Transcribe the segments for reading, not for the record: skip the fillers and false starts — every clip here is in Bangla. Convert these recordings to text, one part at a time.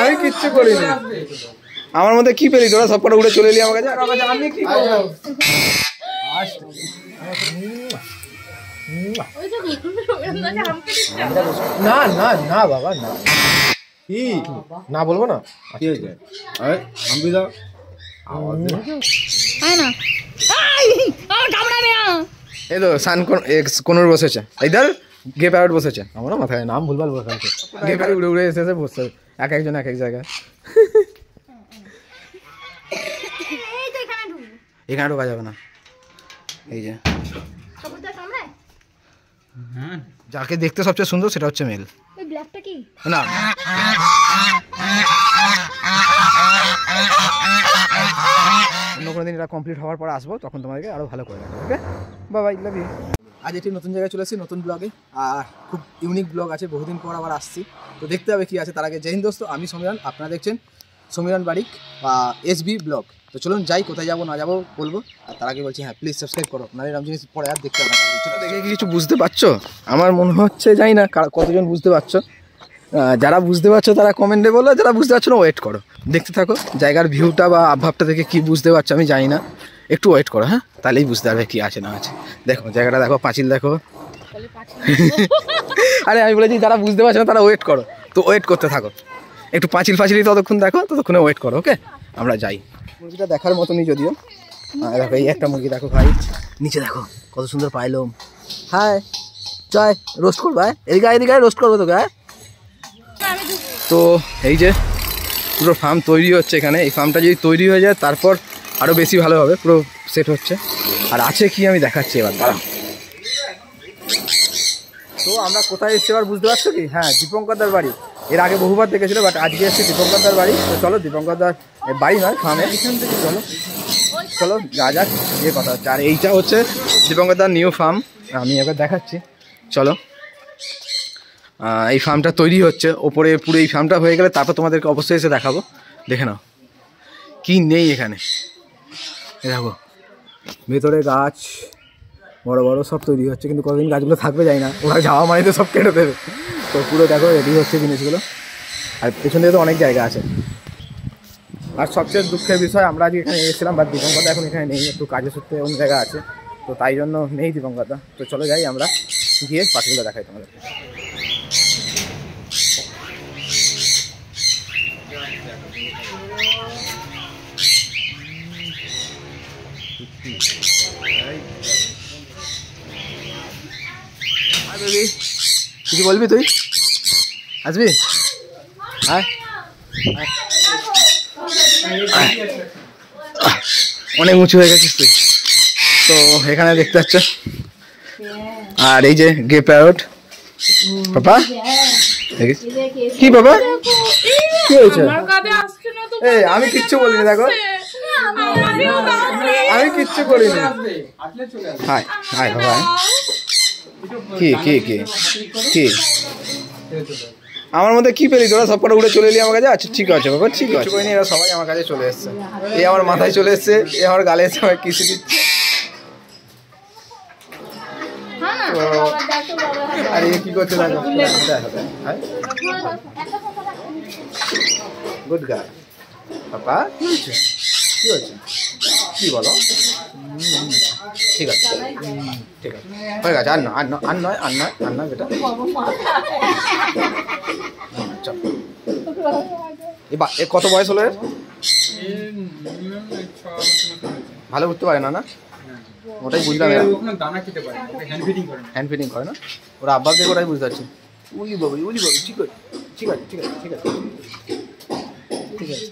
আমি কিচ্ছু করিনি। আমার মধ্যে কি পেলি তোরা? সব কটা উড়ে চলে এলি আমার কাছে। আমি কি করবো? না না না বাবা না, কি না বলবো না। কি হয়েছে? আমি দাও এই তো কোনর বসেছে, ইধার গে প্যারট বসেছে। আমারও মাথায় নাম ভুলভাল বসে আছে। গে প্যারট উড়ে উড়ে এসেছে বসছে, এক একজন এক এক জায়গায়। এখানে ঢোকা যাবে না। এই যে যাকে দেখতে সবচেয়ে সুন্দর সেটা হচ্ছে মেল। না অন্য কোনো দিন এটা কমপ্লিট হওয়ার পর আসবো, তখন তোমাদেরকে আরও ভালো করে দেখাবো। Okay bye bye, love you. আজ একটি নতুন জায়গায় চলে এসেছি, নতুন ব্লগে। আর খুব ইউনিক ব্লগ আছে, বহুদিন পর আবার আসছি, তো দেখতে হবে কী আছে। তার আগে জয় হিন্দ দোস্ত, আমি সমীরণ, আপনারা দেখছেন সমীরণ বারিক বা এসবি ব্লগ। তো চলুন যাই, কোথায় যাবো না যাবো বলবো। আর তার আগে বলছি হ্যাঁ প্লিজ সাবস্ক্রাইব করো, নাহলে এরকম জিনিস পরে আর দেখতে হবে। সেটা দেখে কি কিছু বুঝতে পারছো? আমার মনে হচ্ছে জানি না কতজন বুঝতে পারছো। যারা বুঝতে পারছো তারা কমেন্টে বলো, যারা বুঝতে পারছো না ওয়েট করো, দেখতে থাকো। জায়গার ভিউটা বা আবহাওয়াটা দেখে কি বুঝতে পারছো আমি জানি না, একটু ওয়েট করো। হ্যাঁ তাহলেই বুঝতে পারবে কি আছে না আছে। দেখো জায়গাটা দেখো, পাঁচিল দেখো। আরে আমি বলেছি যারা বুঝতে পারছো না তারা ওয়েট করো, তো ওয়েট করতে থাকো। একটু পাঁচিলই ততক্ষণ দেখো, ততক্ষণে ওয়েট করো। ওকে আমরা যাই। মুরগিটা দেখার মতনই যদিও। দেখো এই একটা মুরগি দেখো ভাই, নিচে দেখো কত সুন্দর পাইলাম। হাই জয়, রোস্ট করবো এদিকে রোস্ট করবো তোকে। তো এই যে পুরো ফার্ম তৈরি হচ্ছে এখানে। এই ফার্মটা যদি তৈরি হয়ে যায় তারপর আরও বেশি ভালো হবে, পুরো সেট হচ্ছে। আর আছে কি আমি দেখাচ্ছি এবার, দাঁড়াও। তো আমরা কোথায় এসছি এবার বুঝতে পারছো কি? হ্যাঁ দীপঙ্করদার বাড়ি। এর আগে বহুবার দেখেছিল, বাট আজকে এসছি দীপঙ্করদার বাড়ি। তো চলো দীপঙ্করদার বাড়ি নয় ফার্মের, চলো চলো যা যাক, যে কথা হচ্ছে। আর এইটা হচ্ছে দীপঙ্করদার নিউ ফার্ম, আমি এবার দেখাচ্ছি চলো। এই ফার্মটা তৈরি হচ্ছে ওপরে, পুরো এই ফার্মটা হয়ে গেলে তারপর তোমাদেরকে অবশ্যই এসে দেখাবো। দেখে নাও কি নেই এখানে, দেখো ভেতরে গাছ বড় বড় সব তৈরি হচ্ছে, কিন্তু কতদিন গাছগুলো থাকবে যাই না, ওরা যাওয়া মানে তো সব কেটে দেবে। তো পুরো দেখো রেডি হচ্ছে জিনিসগুলো। আর পেছনে তো অনেক জায়গা আছে। আর সবচেয়ে দুঃখের বিষয়, আমরা আজকে এখানে এসেছিলাম বাট দীপঙ্করদা এখন এখানে নেই, একটু কাজের সূত্রে অন্য জায়গা আছে, তো তাই জন্য নেই দীপঙ্করদা। তো চলে যাই আমরা, গিয়ে পাখিগুলো দেখাই তোমাদেরকে। কিছু বলবি তুই? আসবি? হ্যাঁ অনেক উঁচু হয়ে গেছিস তুই। তো এখানে দেখতে পাচ্ছ, আর এই যে গে প্যারট। বাবা কি বাবা কি হয়েছে? এই আমি কিচ্ছু বলিনি, দেখো আমি কিচ্ছু করিনি। হাই হাই বাবা, কি কি কি কি আমার মধ্যে কি পেলি তোরা? সব কটা উড়ে চলে এলি আমার কাছে। আচ্ছা ঠিক আছে বাবা, ঠিক আছে। এরা সবাই আমার কাছে চলে এসছে, এই আমার মাথায় চলে এসছে, এ আমার গালে এসে আমার কিসে দিচ্ছে। আর এ কি করছে দেখো, গুড গার্ল। পাপা কি হয়েছে? কি হয়েছে কি বলো? ঠিক আছে ঠিক আছে হয়ে গেছে, আর নয় আর নয় আর নয় আর নয় আর নয় বেটা। এ কত বয়স হলো? ভালো উঠতে পারে না? না ওটাই বুঝলাম, হ্যান্ড ফিটিং করে না ওরা, আব্বাকে ওটাই বুঝতে পারছি। উলি বাবু উলি বাবু, ঠিক আছে ঠিক আছে ঠিক আছে ঠিক আছে ঠিক আছে।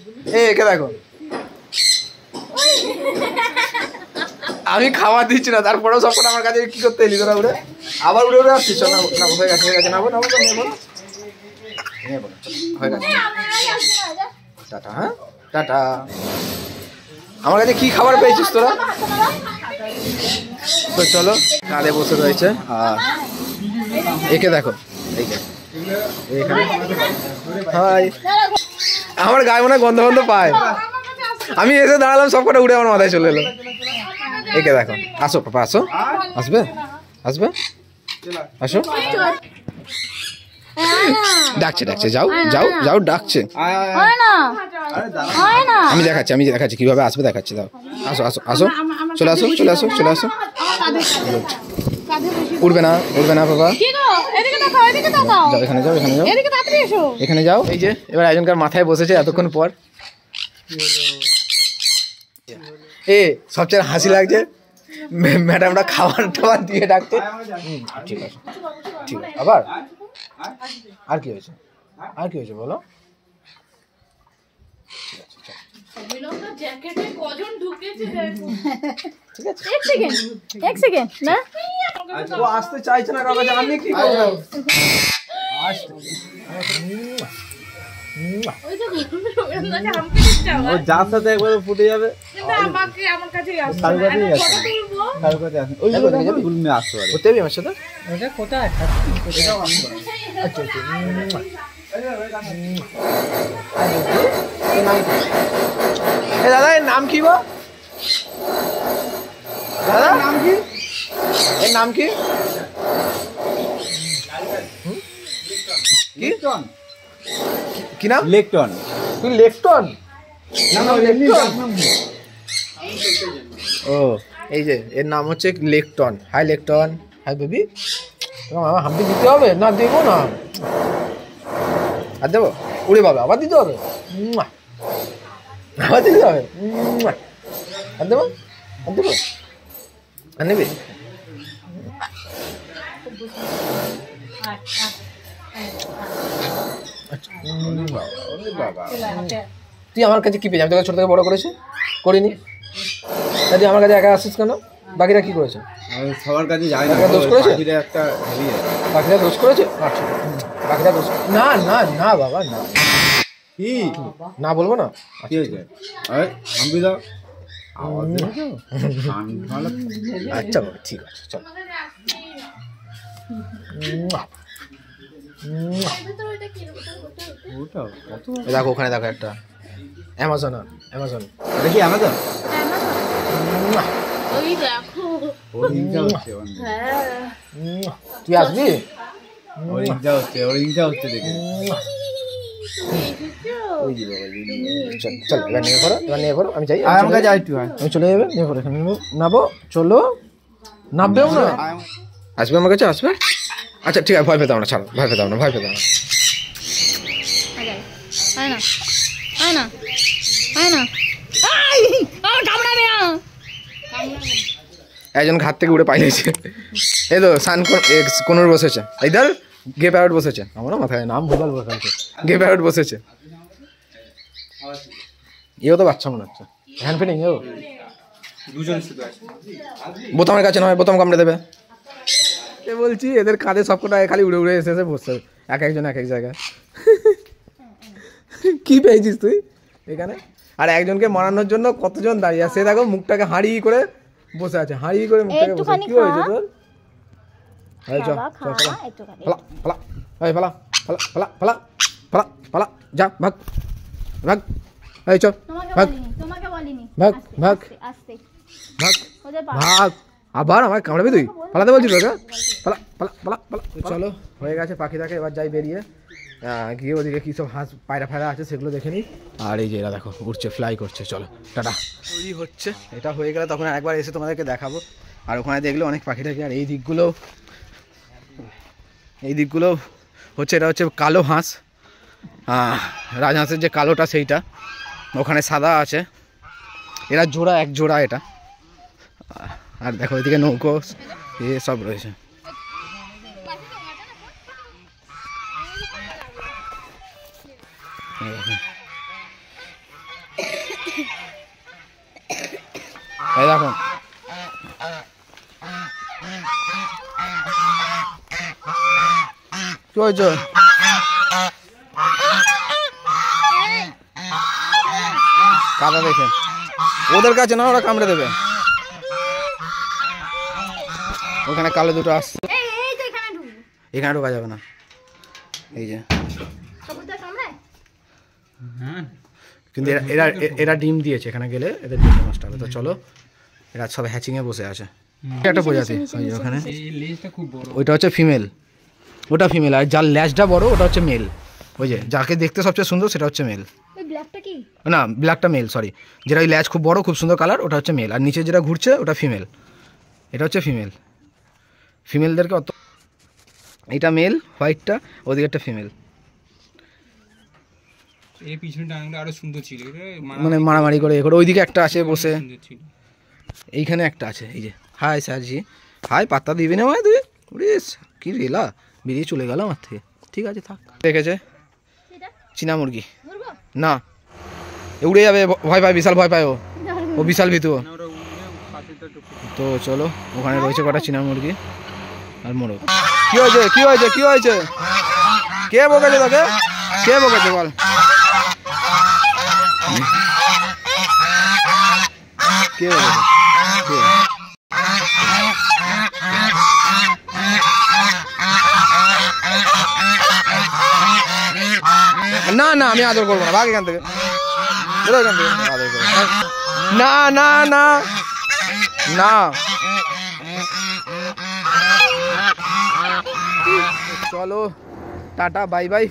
একে দেখো আমি খাবার দিচ্ছি না, তারপরেও সবটা আমার কাছে কি করতে এলি তোরা? উড়ে আবার উড়ে উড়ে আসছিস না? হয়ে গেছে হয়ে গেছে, নাবো নাবো হয়ে গেছে। টাটা। হ্যাঁ টাটা। আমার কাছে কি খাবার পেয়েছিস তোরা? তো চলো, কাঁধে বসে রয়েছে। আর একে দেখো, হাই, আমার গায়ে মনে গন্ধ গন্ধ পায়। আমি এসে দাঁড়ালাম, সব কটা উড়ে আমার মাথায় চলে এলো। একে দেখো, আসো পাপা আসো, আসবে আসবে আসো। ডাকছে ডাকছে, যাও যাও যাও, ডাকছে। আমি দেখাচ্ছি কিভাবে আসবে, দেখাচ্ছি। দাও, আসো আসো আসো, চলে আসো চলে আসো চলে আসো। উঠবে না বাবা, যাও এখানে যাও, এখানে যাও, এখানে যাও। এই যে এবার একজনকার মাথায় বসেছে এতক্ষণ পর। এ সবচেয়ে হাসি লাগছে, ম্যাডামরা খাবার টাবার দিয়ে ডাকছে। ঠিক আছে ঠিক আছে, আবার আর কি হয়েছে, আর কি হয়েছে বলো? আসতে চাইছে না কাকা, আমি কি করবো? যার সাথে একবার ফুটে যাবে, দাদা এর নাম কি গো? দাদা নাম কি, এর নাম কি? কি নাম? লেকটন। তুই লেকটন? ও এই যে এর নাম হচ্ছে Lecton. Hi Lecton, hi baby. তোমার হাম্পি দিতে হবে না? দেবো না, আর দেবো? উড়ে বাবা, আবার দিতে হবে, আবার দিতে হবে, আর দেবো, আর দেবো, আর নেবে? তুই আমার কাছে কি পেয়েছি? আমি তোকে ছোট থেকে বড় করেছি, করিনি? তুই আমার কাছে একা আসিস কেন? বাকিরা কি করেছে? সবার কাছে যায় না, দোষ করেছে, বাকিরা দোষ করেছে। আচ্ছা, বাকিরা দোষ না না না বাবা, না কি না বলবো না। কি হয়েছে? হাম্পি দাও, আচ্ছা বাবা ঠিক আছে, চল। দেখো ওখানে, দেখো একটা অ্যামাজন, অ্যামাজন দেখি, অ্যামাজন। তুই আসবি? দেখে চল এবার নিয়ে করো, এবার নিয়ে করো। আমি চাই আমি চলে যাবে, নিয়ে করো, এখানে নাবো, চলো। নাববেও না, আসবে আমার কাছে, আসবে। আচ্ছা ঠিক আছে, ভয় পেতাম না, ছাড়ো, ভয় পেতাম না, ভয় পেতাম না। একজন ঘাট থেকে উড়ে পাইলেছে। এই তো সান কোনর বসেছে, এইধার গে প্যারট বসেছে। আমারও মাথায় নাম ভুলভাল বসেছে, গে প্যারট বসেছে। এও তো বাচ্চা মনে হচ্ছে, হ্যান্ড ফিটিং। এও বোতামের কাছে নয়, বোতাম কামড়ে দেবে। এ বলছি এদের কাঁধে সবকটা খালি উড়ে উড়ে এসে এসে বসছে, এক একজন এক এক জায়গায়। কি পেয়েছিস তুই এখানে? আর একজনকে মারানোর জন্য কতজন দাঁড়িয়ে আছে, দেখো মুখটাকে হাঁড়ি করে বসে আছে, হাঁড়ি করে মুখটাকে বসে। কি হয়েছে তোর? যা ভাগ ভাগ, এই চল ভাগ ভাগ ভাগ ভাগ ভাগ। আবার আমার কামড়াবি তুই? পালাতে বলছিস তোকে? পালা পালা পালা পালা। চলো হয়ে গেছে পাখি থাকে, এবার যাই বেরিয়ে গিয়ে ওদিকে কী সব হাঁস পায়রা ফায়রা আছে সেগুলো দেখে নিই। আর এই যে এরা দেখো উঠছে, ফ্লাই করছে। চলো টাটা। তৈরি হচ্ছে, এটা হয়ে গেলে তখন একবার এসে তোমাদেরকে দেখাবো। আর ওখানে দেখলে অনেক পাখি থাকে। আর এই দিকগুলো হচ্ছে, এটা হচ্ছে কালো হাঁস, রাজহাঁসের যে কালোটা সেইটা, ওখানে সাদা আছে। এরা জোড়া, এক জোড়া এটা। আর দেখো এদিকে নৌকো এ সব রয়েছে। এই দেখো কি হয়েছে? কাদা দেখে ওদের কাছে না, ওরা কামড়ে দেবে। ওখানে কালো দুটো আসছে, এখানে ঢোকা যাবে না। এই যে কিন্তু এরা ডিম দিয়েছে, এখানে গেলে এদের ডিম নষ্ট হবে। তো চলো, এরা সব হ্যাচিংয়ে বসে আছে। একটা প্রজাতি ওখানে, ওইটা হচ্ছে ফিমেল, ওটা ফিমেল, আর যার ল্যাজটা বড় ওটা হচ্ছে মেল। ওই যে যাকে দেখতে সবচেয়ে সুন্দর সেটা হচ্ছে মেল। ব্ল্যাকটা কি? না ব্ল্যাকটা মেল, সরি। যেটা ওই ল্যাজ খুব বড় খুব সুন্দর কালার ওটা হচ্ছে মেল, আর নিচে যেটা ঘুরছে ওটা ফিমেল। এটা হচ্ছে ফিমেল। ফিমেলদেরকে অত, এটা মেল হোয়াইটটা, ওদিকে একটা ফিমেল। এই পিছনটা আরো সুন্দর ছিল, মানে মারামারি করে করে। ওইদিকে একটা আছে বসে, সুন্দর ছিল। এইখানে একটা আছে। এই যে হাই স্যারজি, হাই, পাত্তা দিবি না ভাই তুই? উড়িস কি রেলা, বেরিয়ে চলে গেল আমার থেকে। ঠিক আছে থাক। দেখেছে চীনা মুরগি না, উড়ে যাবে, ভয় পায়, বিশাল ভয় পায় ও বিশাল ভীতু। তো চলো, ওখানে রয়েছে কটা চীনা মুরগি আর মোরগ। কি হয়েছে কি হয়েছে কি হয়েছে? কে বকেছে তোকে? কে বকেছে বল? কে বকেছে? কে? না না আমি আদর করবো না, ভাগ এখান থেকে, বেরো এখান থেকে, আদর করবো না। না না না, চলো টাটা বাই বাই।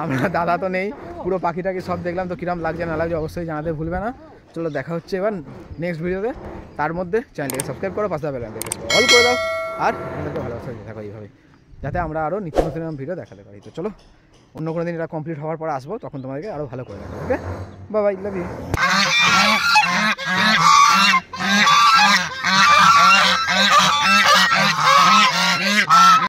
আমরা দাদা তো নেই, পুরো পাখিটাকে সব দেখলাম, তো কিরম লাগছে না লাগছে অবশ্যই জানাতে ভুলবে না। চলো দেখা হচ্ছে এবার নেক্সট ভিডিওতে। তার মধ্যে চ্যানেলটাকে সাবস্ক্রাইব করো, পাশে বেল আইকনটা অল করে দাও, আর আমাদেরকে ভালোবাসা দেখো এইভাবে, যাতে আমরা আরও নিত্য নতুন ভিডিও দেখাতে পারি। তো চলো অন্য কোনো দিন এটা কমপ্লিট হওয়ার পর আসবো, তখন তোমাদেরকে আরও ভালো করে দেখাবো। Okay bye bye, love you.